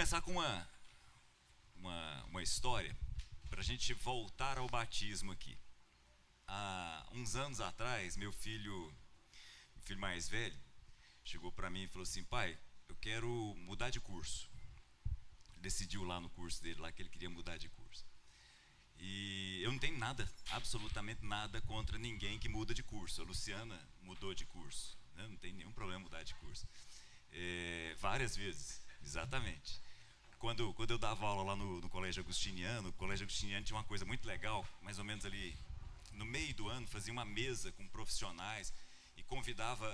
começar com uma história para a gente voltar ao batismo aqui. Há uns anos atrás, meu filho mais velho, chegou para mim e falou assim: pai, eu quero mudar de curso. Decidiu lá no curso dele, lá que ele queria mudar de curso. E eu não tenho nada, absolutamente nada contra ninguém que muda de curso. A Luciana mudou de curso, né? Não tem nenhum problema mudar de curso. Várias vezes, exatamente. Quando eu dava aula lá no Colégio Agustiniano, o Colégio Agustiniano tinha uma coisa muito legal, mais ou menos ali no meio do ano, fazia uma mesa com profissionais e convidava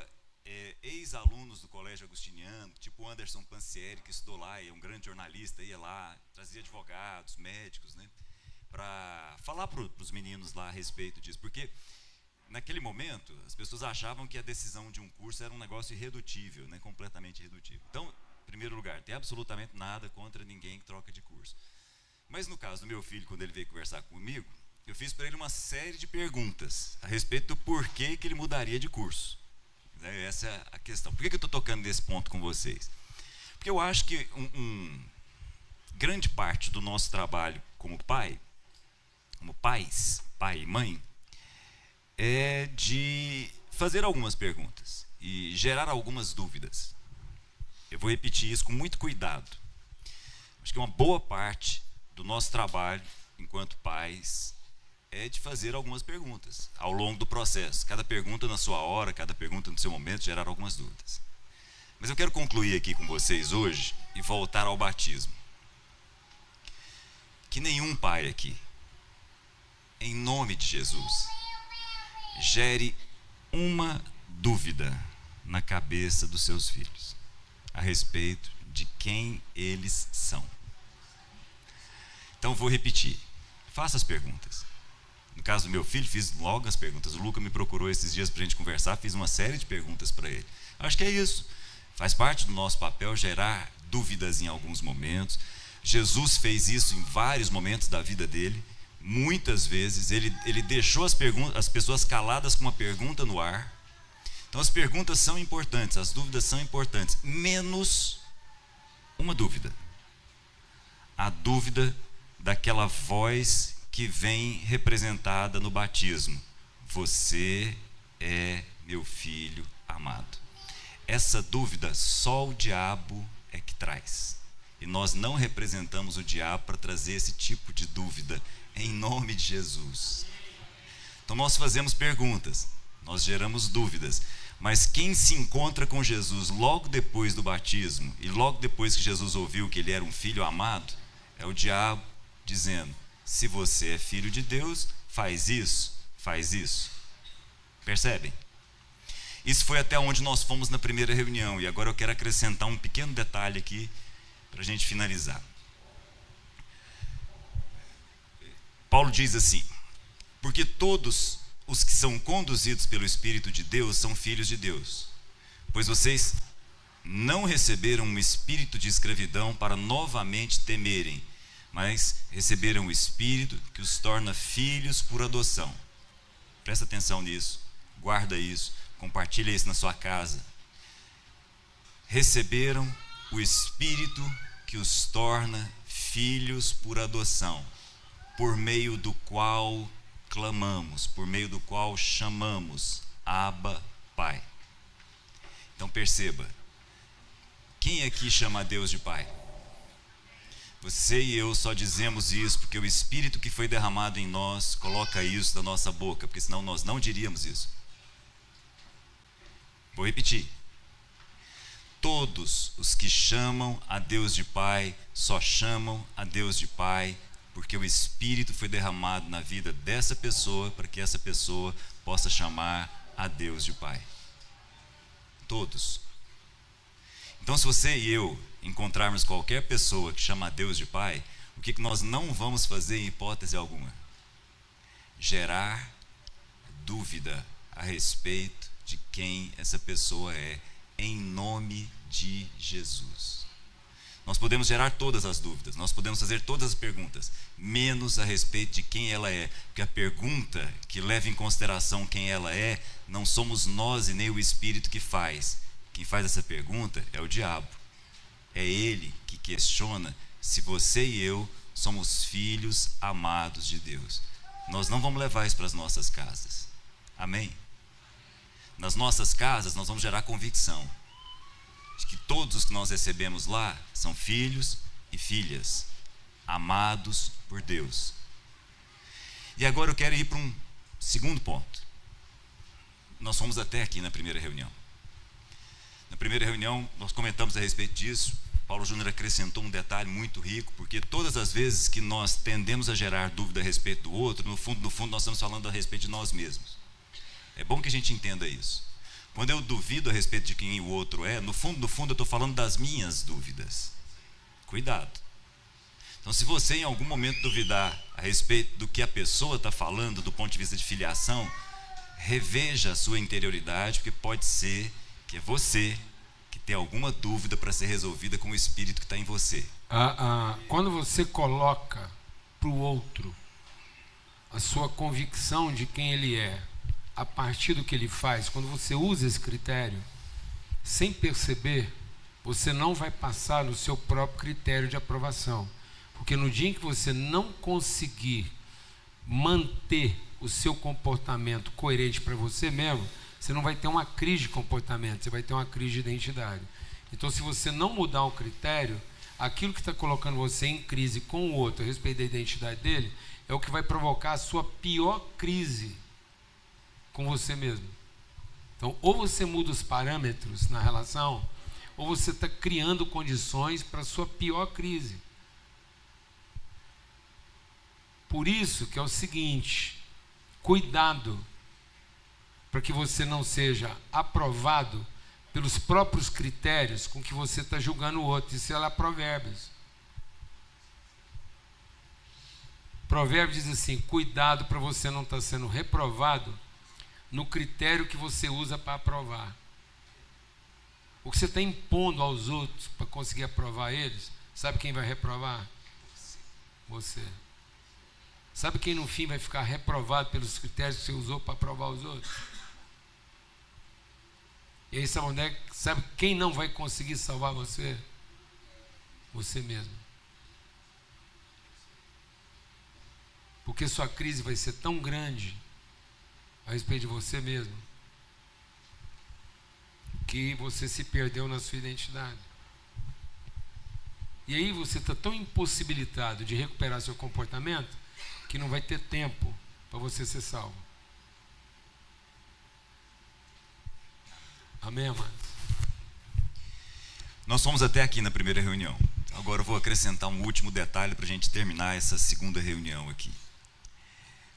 ex-alunos do Colégio Agustiniano, tipo o Anderson Pansieri, que estudou lá, é um grande jornalista, ia lá, trazia advogados, médicos, né, para falar para os meninos lá a respeito disso, porque naquele momento as pessoas achavam que a decisão de um curso era um negócio irredutível, né, completamente irredutível. Então, em primeiro lugar, tem absolutamente nada contra ninguém que troca de curso. Mas no caso do meu filho, quando ele veio conversar comigo, eu fiz para ele uma série de perguntas a respeito do porquê que ele mudaria de curso. Essa é a questão. Por que eu estou tocando nesse ponto com vocês? Porque eu acho que grande parte do nosso trabalho como pais, pai e mãe, é de fazer algumas perguntas e gerar algumas dúvidas. Eu vou repetir isso com muito cuidado. Acho que uma boa parte do nosso trabalho enquanto pais é de fazer algumas perguntas ao longo do processo. Cada pergunta na sua hora, cada pergunta no seu momento, gerar algumas dúvidas. Mas eu quero concluir aqui com vocês hoje e voltar ao batismo. Que nenhum pai aqui, em nome de Jesus, gere uma dúvida na cabeça dos seus filhos a respeito de quem eles são. Então vou repetir. Faça as perguntas. No caso do meu filho, fiz logo as perguntas. O Luca me procurou esses dias para a gente conversar, fiz uma série de perguntas para ele. Acho que é isso. Faz parte do nosso papel gerar dúvidas em alguns momentos. Jesus fez isso em vários momentos da vida dele. Muitas vezes ele deixou as pessoas caladas com uma pergunta no ar. Então as perguntas são importantes, as dúvidas são importantes, menos uma dúvida. A dúvida daquela voz que vem representada no batismo: você é meu filho amado. Essa dúvida só o diabo é que traz. E nós não representamos o diabo para trazer esse tipo de dúvida, em nome de Jesus. Então nós fazemos perguntas, nós geramos dúvidas, mas quem se encontra com Jesus logo depois do batismo, e logo depois que Jesus ouviu que ele era um filho amado, é o diabo dizendo: se você é filho de Deus, faz isso, faz isso. Percebem? Isso foi até onde nós fomos na primeira reunião, e agora eu quero acrescentar um pequeno detalhe aqui para a gente finalizar. Paulo diz assim: porque todos os que são conduzidos pelo Espírito de Deus são filhos de Deus, pois vocês não receberam um espírito de escravidão para novamente temerem, mas receberam o Espírito que os torna filhos por adoção. Presta atenção nisso, guarda isso, compartilha isso na sua casa. Receberam o Espírito que os torna filhos por adoção, por meio do qual clamamos, por meio do qual chamamos: Abba, Pai. Então perceba, quem aqui chama a Deus de Pai? Você e eu só dizemos isso porque o Espírito que foi derramado em nós coloca isso na nossa boca, porque senão nós não diríamos isso. Vou repetir. Todos os que chamam a Deus de Pai só chamam a Deus de Pai porque o Espírito foi derramado na vida dessa pessoa para que essa pessoa possa chamar a Deus de Pai. Todos. Então, se você e eu encontrarmos qualquer pessoa que chama a Deus de Pai, o que nós não vamos fazer em hipótese alguma? Gerar dúvida a respeito de quem essa pessoa é, em nome de Jesus. Nós podemos gerar todas as dúvidas, nós podemos fazer todas as perguntas, menos a respeito de quem ela é, porque a pergunta que leva em consideração quem ela é, não somos nós e nem o Espírito que faz. Quem faz essa pergunta é o diabo. É ele que questiona se você e eu somos filhos amados de Deus. Nós não vamos levar isso para as nossas casas. Amém? Nas nossas casas nós vamos gerar convicção de que todos os que nós recebemos lá são filhos e filhas amados por Deus. E agora eu quero ir para um segundo ponto. Nós fomos até aqui na primeira reunião. Na primeira reunião nós comentamos a respeito disso. Paulo Júnior acrescentou um detalhe muito rico, porque todas as vezes que nós tendemos a gerar dúvida a respeito do outro, no fundo nós estamos falando a respeito de nós mesmos. É bom que a gente entenda isso. Quando eu duvido a respeito de quem o outro é, no fundo eu estou falando das minhas dúvidas. Cuidado. Então, se você em algum momento duvidar a respeito do que a pessoa está falando do ponto de vista de filiação, reveja a sua interioridade, porque pode ser que é você que tem alguma dúvida para ser resolvida com o Espírito que está em você. Quando você coloca para o outro a sua convicção de quem ele é, a partir do que ele faz, quando você usa esse critério, sem perceber, você não vai passar no seu próprio critério de aprovação. Porque no dia em que você não conseguir manter o seu comportamento coerente para você mesmo, você não vai ter uma crise de comportamento, você vai ter uma crise de identidade. Então, se você não mudar o critério, aquilo que está colocando você em crise com o outro a respeito da identidade dele, é o que vai provocar a sua pior crise com você mesmo. Então, ou você muda os parâmetros na relação, ou você está criando condições para a sua pior crise. Por isso que é o seguinte, cuidado para que você não seja aprovado pelos próprios critérios com que você está julgando o outro. Isso é lá Provérbios. Provérbios diz assim, cuidado para você não estar sendo reprovado no critério que você usa para aprovar. O que você está impondo aos outros para conseguir aprovar eles, sabe quem vai reprovar? Você. Sabe quem no fim vai ficar reprovado pelos critérios que você usou para aprovar os outros? E aí sabe quem não vai conseguir salvar você? Você mesmo. Porque sua crise vai ser tão grande a respeito de você mesmo, que você se perdeu na sua identidade. E aí você está tão impossibilitado de recuperar seu comportamento que não vai ter tempo para você ser salvo. Amém, amado? Nós fomos até aqui na primeira reunião. Agora eu vou acrescentar um último detalhe para a gente terminar essa segunda reunião aqui.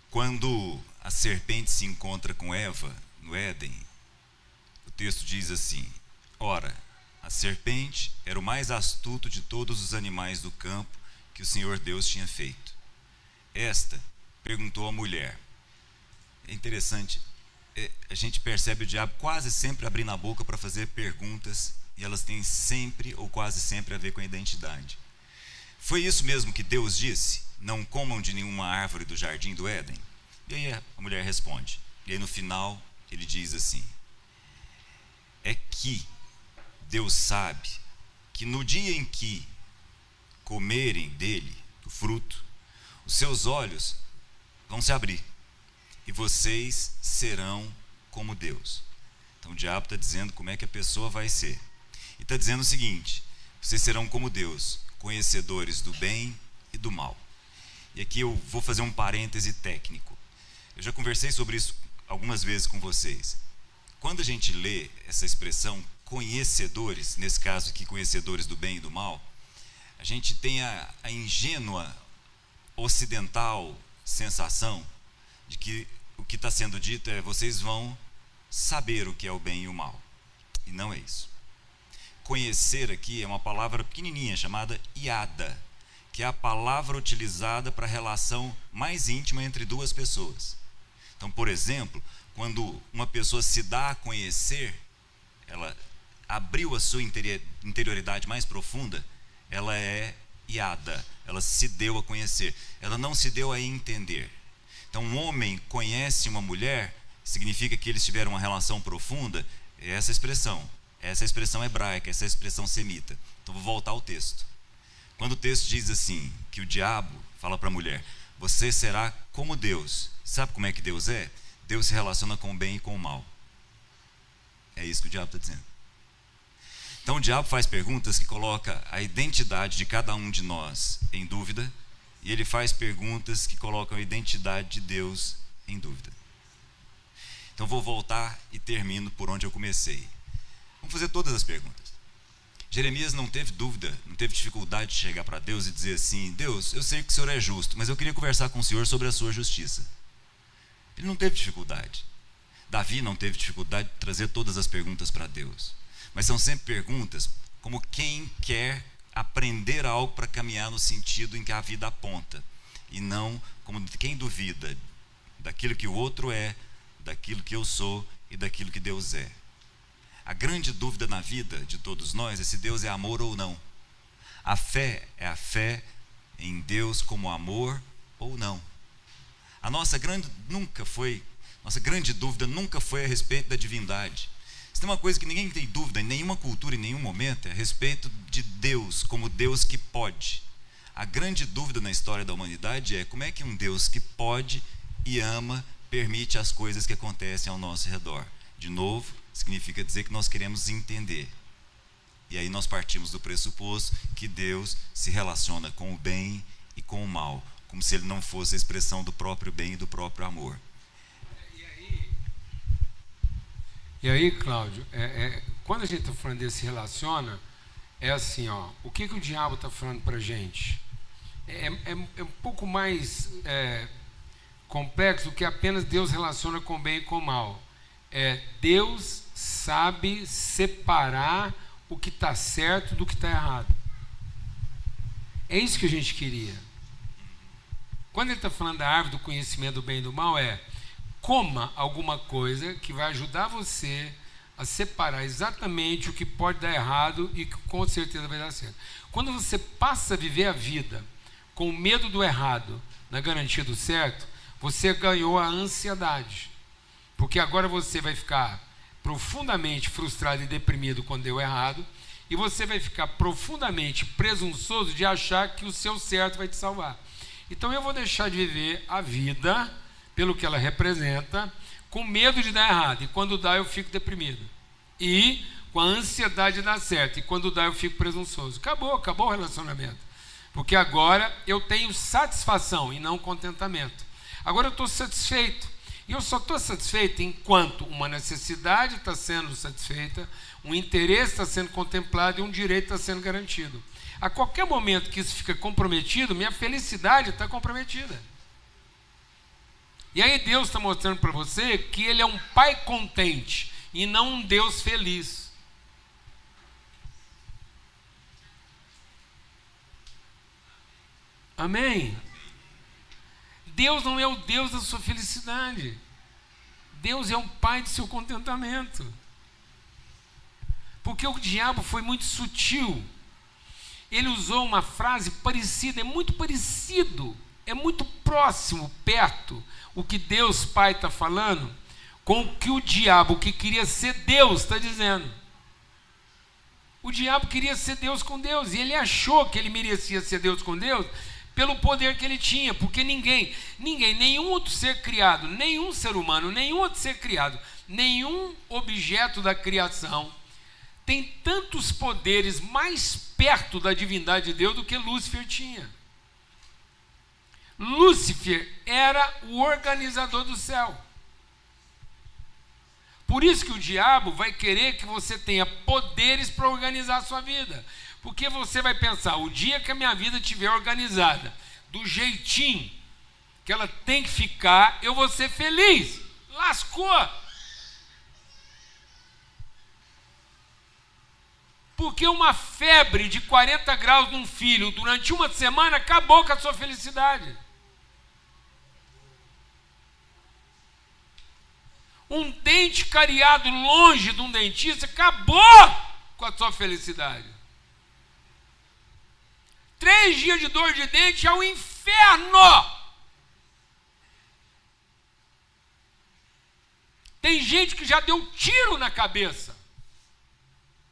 Quando a serpente se encontra com Eva no Éden, o texto diz assim: ora, a serpente era o mais astuto de todos os animais do campo que o Senhor Deus tinha feito. Esta perguntou à mulher. É interessante, a gente percebe o diabo quase sempre abrindo a boca para fazer perguntas, e elas têm sempre ou quase sempre a ver com a identidade. Foi isso mesmo que Deus disse? Não comam de nenhuma árvore do jardim do Éden? E aí a mulher responde. E aí no final ele diz assim: é que Deus sabe que no dia em que comerem dele, do fruto, os seus olhos vão se abrir e vocês serão como Deus. Então o diabo está dizendo como é que a pessoa vai ser. E está dizendo o seguinte: vocês serão como Deus, conhecedores do bem e do mal. E aqui eu vou fazer um parêntese técnico. Eu já conversei sobre isso algumas vezes com vocês. Quando a gente lê essa expressão conhecedores, nesse caso aqui conhecedores do bem e do mal, a gente tem a ingênua ocidental sensação de que o que está sendo dito é: vocês vão saber o que é o bem e o mal. E não é isso. Conhecer aqui é uma palavra pequenininha chamada iada, que é a palavra utilizada para a relação mais íntima entre duas pessoas. Então, por exemplo, quando uma pessoa se dá a conhecer, ela abriu a sua interioridade mais profunda, ela é iada, ela se deu a conhecer, ela não se deu a entender. Então, um homem conhece uma mulher, significa que eles tiveram uma relação profunda. É essa expressão hebraica, essa expressão semita. Então, vou voltar ao texto. Quando o texto diz assim, que o diabo fala para a mulher, você será como Deus. Sabe como é que Deus é? Deus se relaciona com o bem e com o mal. É isso que o diabo está dizendo. Então o diabo faz perguntas que colocam a identidade de cada um de nós em dúvida, e ele faz perguntas que colocam a identidade de Deus em dúvida. Então vou voltar e termino por onde eu comecei. Vamos fazer todas as perguntas. Jeremias não teve dúvida, não teve dificuldade de chegar para Deus e dizer assim, Deus, eu sei que o Senhor é justo, mas eu queria conversar com o Senhor sobre a sua justiça. Ele não teve dificuldade. Davi não teve dificuldade de trazer todas as perguntas para Deus. Mas são sempre perguntas como quem quer aprender algo para caminhar no sentido em que a vida aponta, e não como quem duvida daquilo que o outro é, daquilo que eu sou e daquilo que Deus é. A grande dúvida na vida de todos nós é se Deus é amor ou não. A fé é a fé em Deus como amor ou não. A nossa grande dúvida nunca foi a respeito da divindade. Se tem uma coisa que ninguém tem dúvida em nenhuma cultura, em nenhum momento, é a respeito de Deus, como Deus que pode. A grande dúvida na história da humanidade é como é que um Deus que pode e ama permite as coisas que acontecem ao nosso redor. De novo, significa dizer que nós queremos entender. E aí nós partimos do pressuposto que Deus se relaciona com o bem e com o mal, como se ele não fosse a expressão do próprio bem e do próprio amor. E aí, Cláudio, quando a gente está falando desse relaciona, é assim, ó, o que o diabo está falando para a gente? É um pouco mais complexo do que apenas Deus relaciona com o bem e com o mal. Deus sabe separar o que está certo do que está errado. É isso que a gente queria. Quando ele está falando da árvore do conhecimento do bem e do mal, coma alguma coisa que vai ajudar você a separar exatamente o que pode dar errado e que com certeza vai dar certo. Quando você passa a viver a vida com medo do errado na garantia do certo, você ganhou a ansiedade. Porque agora você vai ficar profundamente frustrado e deprimido quando deu errado, e você vai ficar profundamente presunçoso de achar que o seu certo vai te salvar. Então eu vou deixar de viver a vida pelo que ela representa, com medo de dar errado, e quando dá eu fico deprimido, e com a ansiedade de dar certo, e quando dá eu fico presunçoso. Acabou o relacionamento, porque agora eu tenho satisfação e não contentamento. Agora eu estou satisfeito, e eu só estou satisfeito enquanto uma necessidade está sendo satisfeita, um interesse está sendo contemplado e um direito está sendo garantido. A qualquer momento que isso fica comprometido, minha felicidade está comprometida. E aí Deus está mostrando para você que Ele é um pai contente e não um Deus feliz. Amém? Deus não é o Deus da sua felicidade. Deus é o pai do seu contentamento. Porque o diabo foi muito sutil. Ele usou uma frase parecida, é muito parecido, é muito próximo, perto, o que Deus Pai está falando, com o que o diabo, que queria ser Deus, está dizendo. O diabo queria ser Deus com Deus, e ele achou que ele merecia ser Deus com Deus, pelo poder que ele tinha, porque ninguém, nenhum outro ser criado, nenhum ser humano, nenhum outro ser criado, nenhum objeto da criação, tem tantos poderes mais perto da divindade de Deus do que Lúcifer tinha. Lúcifer era o organizador do céu. Por isso que o diabo vai querer que você tenha poderes para organizar a sua vida. Porque você vai pensar, o dia que a minha vida estiver organizada, do jeitinho que ela tem que ficar, eu vou ser feliz. Lascou! Porque uma febre de 40 graus num filho durante uma semana acabou com a sua felicidade. Um dente cariado longe de um dentista acabou com a sua felicidade. 3 dias de dor de dente é o inferno. Tem gente que já deu tiro na cabeça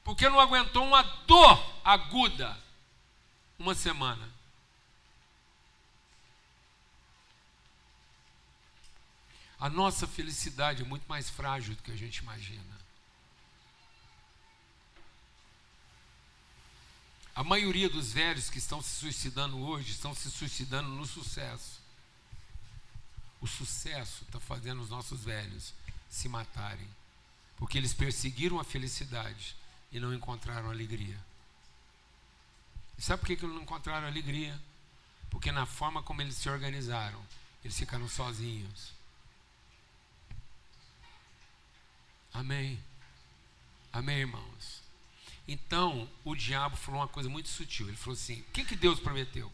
porque não aguentou uma dor aguda, uma semana. A nossa felicidade é muito mais frágil do que a gente imagina. A maioria dos velhos que estão se suicidando hoje estão se suicidando no sucesso. O sucesso está fazendo os nossos velhos se matarem, porque eles perseguiram a felicidade e não encontraram alegria. E sabe por que eles não encontraram alegria? Porque na forma como eles se organizaram, eles ficaram sozinhos. Amém? Amém, irmãos? Então, o diabo falou uma coisa muito sutil. Ele falou assim: o que Deus prometeu?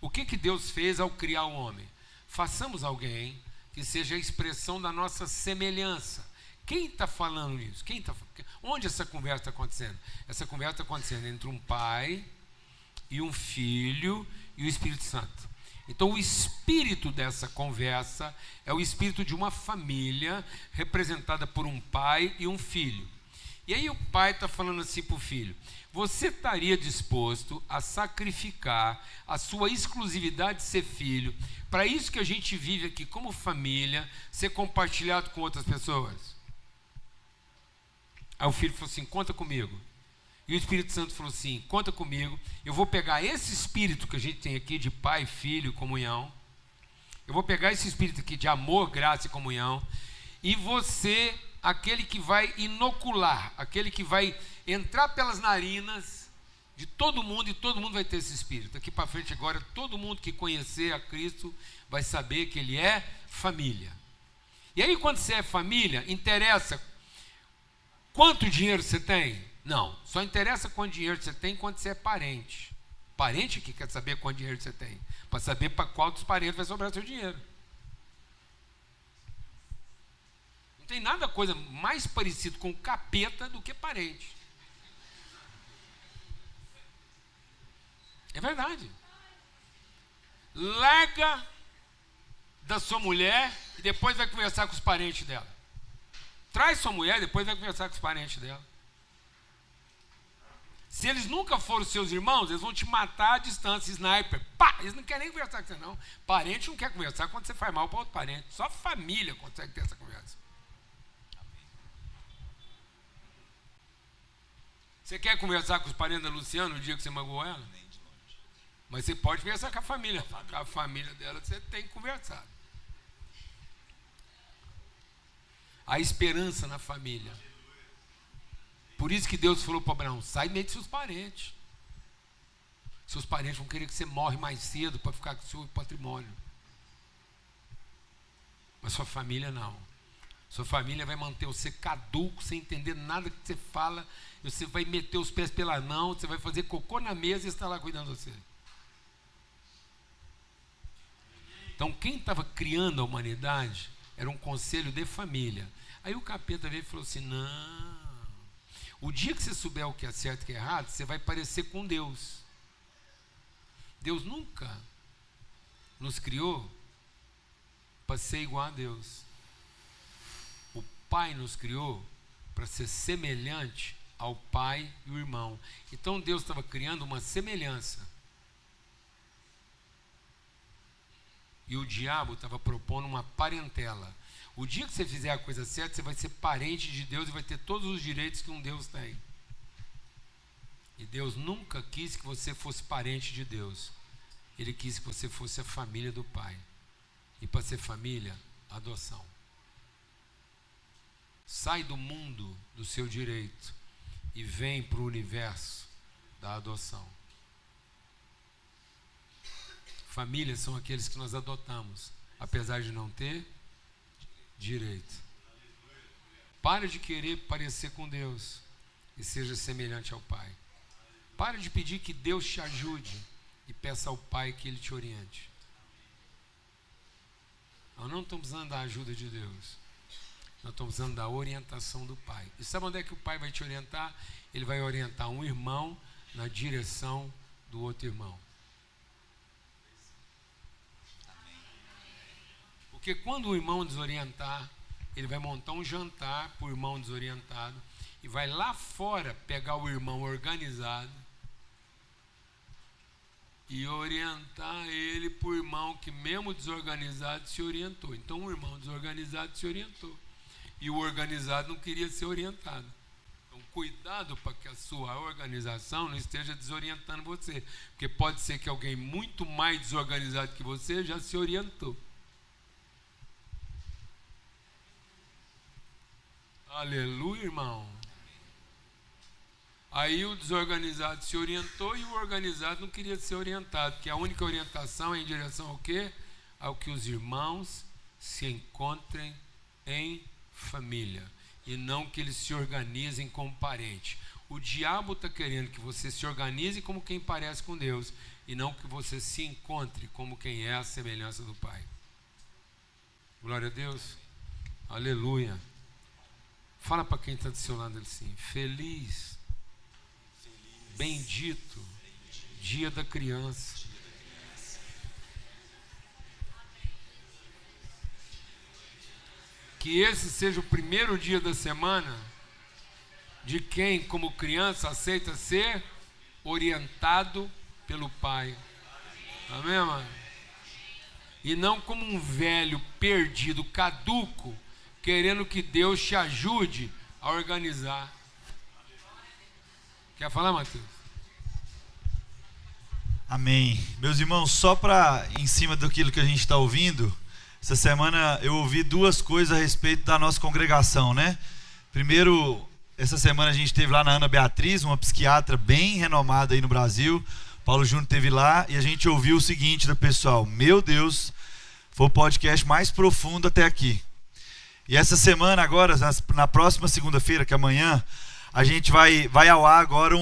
O que Deus fez ao criar o homem? Façamos alguém que seja a expressão da nossa semelhança. Quem está falando isso? Onde essa conversa está acontecendo? Essa conversa está acontecendo entre um pai e um filho e o Espírito Santo. Então, o espírito dessa conversa é o espírito de uma família representada por um pai e um filho. E aí o pai está falando assim para o filho: você estaria disposto a sacrificar a sua exclusividade de ser filho para isso que a gente vive aqui como família, ser compartilhado com outras pessoas? Aí o filho falou assim: conta comigo. E o Espírito Santo falou assim: conta comigo, eu vou pegar esse espírito que a gente tem aqui de pai, filho, comunhão, eu vou pegar esse espírito aqui de amor, graça e comunhão, e você, aquele que vai inocular, aquele que vai entrar pelas narinas de todo mundo, e todo mundo vai ter esse espírito. Daqui para frente agora, todo mundo que conhecer a Cristo vai saber que ele é família. E aí quando você é família, interessa quanto dinheiro você tem? Não, só interessa quanto dinheiro você tem quando você é parente. Parente que quer saber quanto dinheiro você tem, para saber para qual dos parentes vai sobrar seu dinheiro. Não tem nada coisa mais parecido com capeta do que parente. É verdade. Larga da sua mulher e depois vai conversar com os parentes dela. Traz sua mulher e depois vai conversar com os parentes dela. Se eles nunca foram seus irmãos, eles vão te matar à distância, sniper. Pá! Eles não querem nem conversar com você, não. Parente não quer conversar quando você faz mal para outro parente. Só família consegue ter essa conversa. Você quer conversar com os parentes da Luciana no dia que você magoou ela? Nem de longe. Mas você pode conversar com a família. Com a família dela você tem que conversar. A esperança na família. Por isso que Deus falou para Abraão: sai meio de seus parentes. Seus parentes vão querer que você morre mais cedo para ficar com o seu patrimônio. Mas sua família não. Sua família vai manter você caduco, sem entender nada que você fala. Você vai meter os pés pela mão, você vai fazer cocô na mesa e está lá cuidando de você. Então quem estava criando a humanidade era um conselho de família. Aí o capeta veio e falou assim: não, o dia que você souber o que é certo e o que é errado, você vai parecer com Deus. Deus nunca nos criou para ser igual a Deus. O Pai nos criou para ser semelhante ao Pai e o irmão. Então Deus estava criando uma semelhança. E o diabo estava propondo uma parentela. O dia que você fizer a coisa certa, você vai ser parente de Deus e vai ter todos os direitos que um Deus tem. E Deus nunca quis que você fosse parente de Deus. Ele quis que você fosse a família do Pai. E para ser família, adoção. Sai do mundo do seu direito e vem para o universo da adoção. Famílias são aqueles que nós adotamos, apesar de não ter direito. Para de querer parecer com Deus e seja semelhante ao Pai. Para de pedir que Deus te ajude e peça ao Pai que Ele te oriente. Nós não estamos usando da ajuda de Deus. Nós estamos usando da orientação do Pai. E sabe onde é que o Pai vai te orientar? Ele vai orientar um irmão na direção do outro irmão. Porque quando o irmão desorientar, ele vai montar um jantar para o irmão desorientado e vai lá fora pegar o irmão organizado e orientar ele para o irmão que, mesmo desorganizado, se orientou. Então, o irmão desorganizado se orientou. E o organizado não queria ser orientado. Então, cuidado para que a sua organização não esteja desorientando você. Porque pode ser que alguém muito mais desorganizado que você já se orientou. Aleluia, irmão. Aí o desorganizado se orientou e o organizado não queria ser orientado, porque a única orientação é em direção ao quê? Ao que os irmãos se encontrem em família, e não que eles se organizem como parente. O diabo está querendo que você se organize como quem parece com Deus, e não que você se encontre como quem é a semelhança do Pai. Glória a Deus. Aleluia. Fala para quem está do seu lado assim: feliz, bendito dia da criança. Que esse seja o primeiro dia da semana de quem, como criança, aceita ser orientado pelo Pai. Amém, mano? E não como um velho perdido, caduco, querendo que Deus te ajude a organizar. Quer falar, Matheus? Amém. Meus irmãos, só para em cima daquilo que a gente está ouvindo, essa semana eu ouvi duas coisas a respeito da nossa congregação, né? Primeiro, essa semana a gente esteve lá na Ana Beatriz, uma psiquiatra bem renomada aí no Brasil. Paulo Júnior esteve lá e a gente ouviu o seguinte do pessoal: meu Deus, foi o podcast mais profundo até aqui. E essa semana agora, na próxima segunda-feira, que é amanhã, a gente vai ao ar agora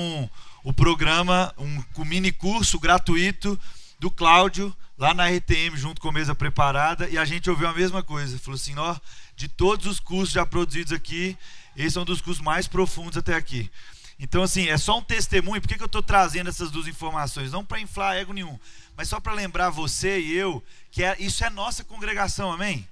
o programa, um mini curso gratuito do Cláudio, lá na RTM, junto com a Mesa Preparada, e a gente ouviu a mesma coisa. Falou assim: ó, de todos os cursos já produzidos aqui, esse é um dos cursos mais profundos até aqui. Então, assim, é só um testemunho. Por que eu estou trazendo essas duas informações? Não para inflar ego nenhum, mas só para lembrar você e eu que isso é nossa congregação, amém?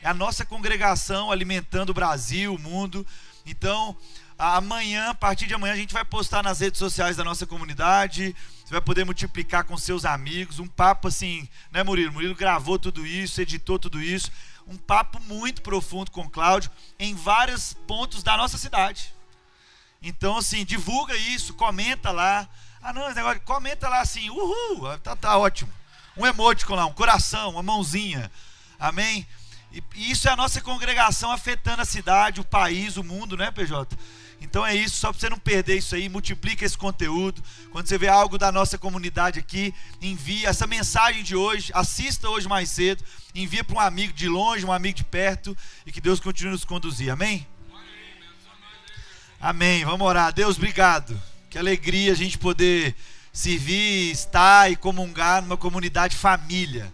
É a nossa congregação alimentando o Brasil, o mundo. Então, amanhã, a partir de amanhã, a gente vai postar nas redes sociais da nossa comunidade. Você vai poder multiplicar com seus amigos. Um papo assim, né, Murilo? Murilo gravou tudo isso, editou tudo isso. Um papo muito profundo com o Cláudio em vários pontos da nossa cidade. Então, assim, divulga isso, comenta lá. Ah, não, esse negócio, comenta lá assim, uhul, tá ótimo. Um emoticon lá, um coração, uma mãozinha. Amém? E isso é a nossa congregação afetando a cidade, o país, o mundo, né, PJ? Então é isso, só para você não perder isso aí, multiplica esse conteúdo. Quando você vê algo da nossa comunidade aqui, envia essa mensagem de hoje, assista hoje mais cedo, envia para um amigo de longe, um amigo de perto, e que Deus continue nos conduzir, amém? Amém, vamos orar. Deus, obrigado, que alegria a gente poder servir, estar e comungar numa comunidade família.